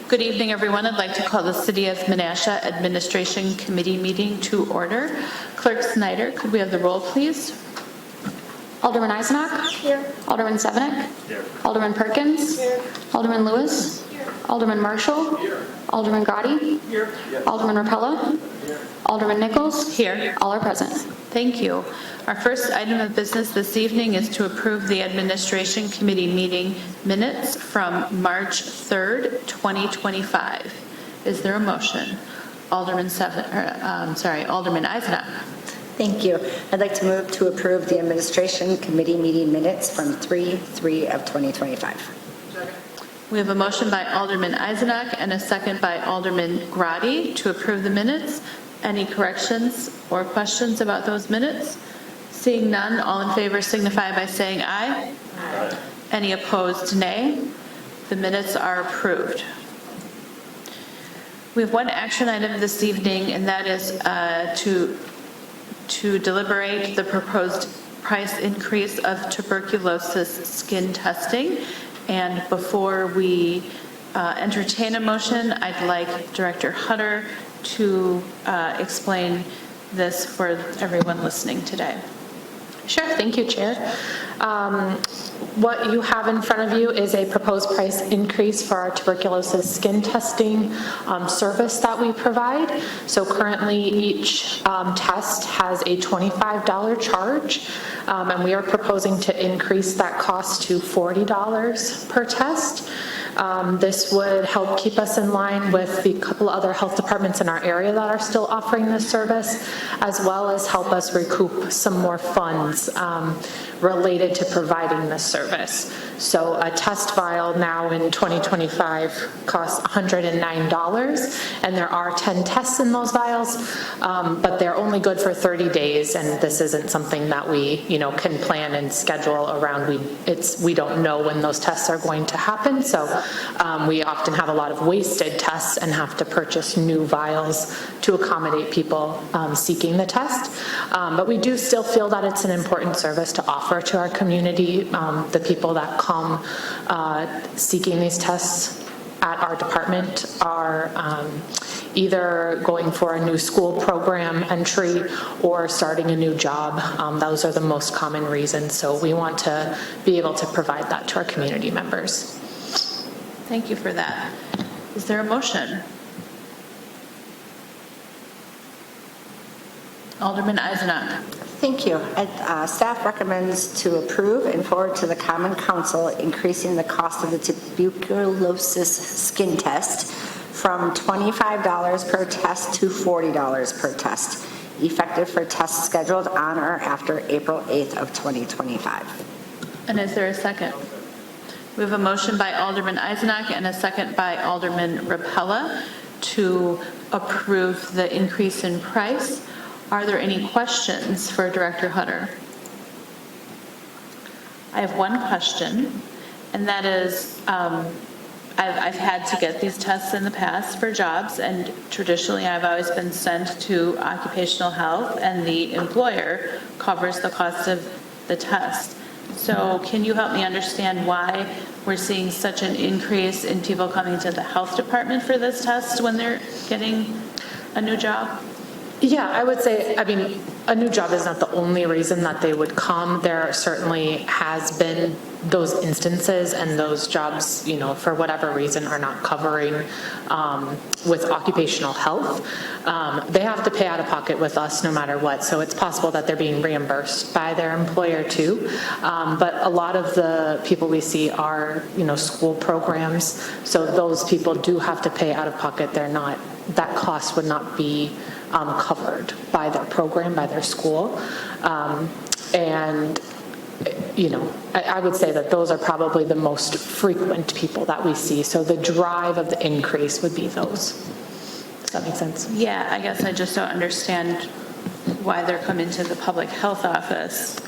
Good evening, everyone. I'd like to call the City of Menasha Administration Committee meeting to order. Clerk Snyder, could we have the roll, please? Alderman Eisenach? Here. Alderman Sevenik? Here. Alderman Perkins? Here. Alderman Lewis? Here. Alderman Marshall? Here. Alderman Grotti? Here. Alderman Rapella? Here. Alderman Nichols? Here. All are present. Thank you. Our first item of business this evening is to approve the Administration Committee meeting minutes from March 3rd, 2025. Is there a motion? Alderman Eisenach. Thank you. I'd like to move to approve the Administration Committee meeting minutes from 3/3 of 2025. We have a motion by Alderman Eisenach and a second by Alderman Grotti to approve the minutes. Any corrections or questions about those minutes? Seeing none, all in favor signify by saying aye. Aye. Any opposed, nay. The minutes are approved. We have one action item this evening, and that is to deliberate the proposed price increase of tuberculosis skin testing. And before we entertain a motion, I'd like Director Hutter to explain this for everyone listening today. Sure, thank you, Chair. What you have in front of you is a proposed price increase for our tuberculosis skin testing service that we provide. So currently each test has a $25 charge, and we are proposing to increase that cost to $40 per test. This would help keep us in line with the couple other health departments in our area that are still offering this service, as well as help us recoup some more funds related to providing this service. So a test vial now in 2025 costs $109, and there are 10 tests in those vials, but they're only good for 30 days, and this isn't something that we, can plan and schedule around. We don't know when those tests are going to happen, so we often have a lot of wasted tests and have to purchase new vials to accommodate people seeking the test. But we do still feel that it's an important service to offer to our community. The people that come seeking these tests at our department are either going for a new school program entry or starting a new job. Those are the most common reasons. So we want to be able to provide that to our community members. Thank you for that. Is there a motion? Alderman Eisenach. Thank you. Staff recommends to approve and forward to the Common Council increasing the cost of the tuberculosis skin test from $25 per test to $40 per test, effective for tests scheduled on or after April 8th of 2025. And is there a second? We have a motion by Alderman Eisenach and a second by Alderman Rapella to approve the increase in price. Are there any questions for Director Hutter? I have one question, and that is, I've had to get these tests in the past for jobs, and traditionally I've always been sent to occupational health, and the employer covers the cost of the test. So can you help me understand why we're seeing such an increase in people coming to the health department for this test when they're getting a new job? Yeah, I would say, a new job is not the only reason that they would come. There certainly has been those instances, and those jobs, for whatever reason are not covering with occupational health. They have to pay out of pocket with us no matter what, so it's possible that they're being reimbursed by their employer too. But a lot of the people we see are, school programs, so those people do have to pay out of pocket. That cost would not be covered by their program, by their school. I would say that those are probably the most frequent people that we see. So the drive of the increase would be those. Does that make sense? Yeah, I guess I just don't understand why they're coming to the public health office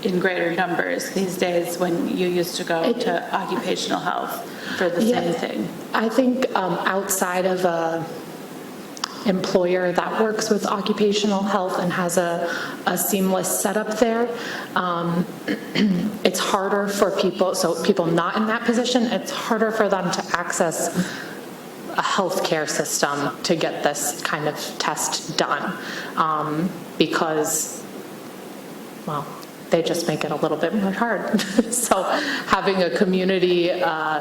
in greater numbers these days when you used to go to occupational health for the same thing. I think outside of employer that works with occupational health and has a seamless setup there. It's harder for people, so people not in that position, it's harder for them to access a healthcare system to get this kind of test done because, well, they just make it a little bit more hard. So having a community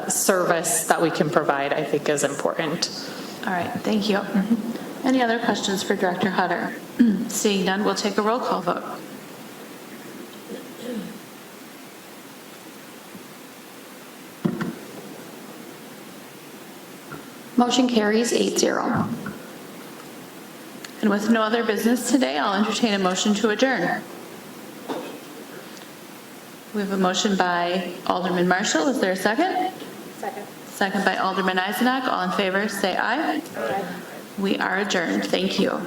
service that we can provide, I think, is important. All right, thank you. Any other questions for Director Hutter? Seeing none, we'll take a roll call vote. Motion carries 8-0. And with no other business today, I'll entertain a motion to adjourn. We have a motion by Alderman Marshall. Is there a second? Second. Second by Alderman Eisenach. All in favor, say aye. Aye. We are adjourned. Thank you.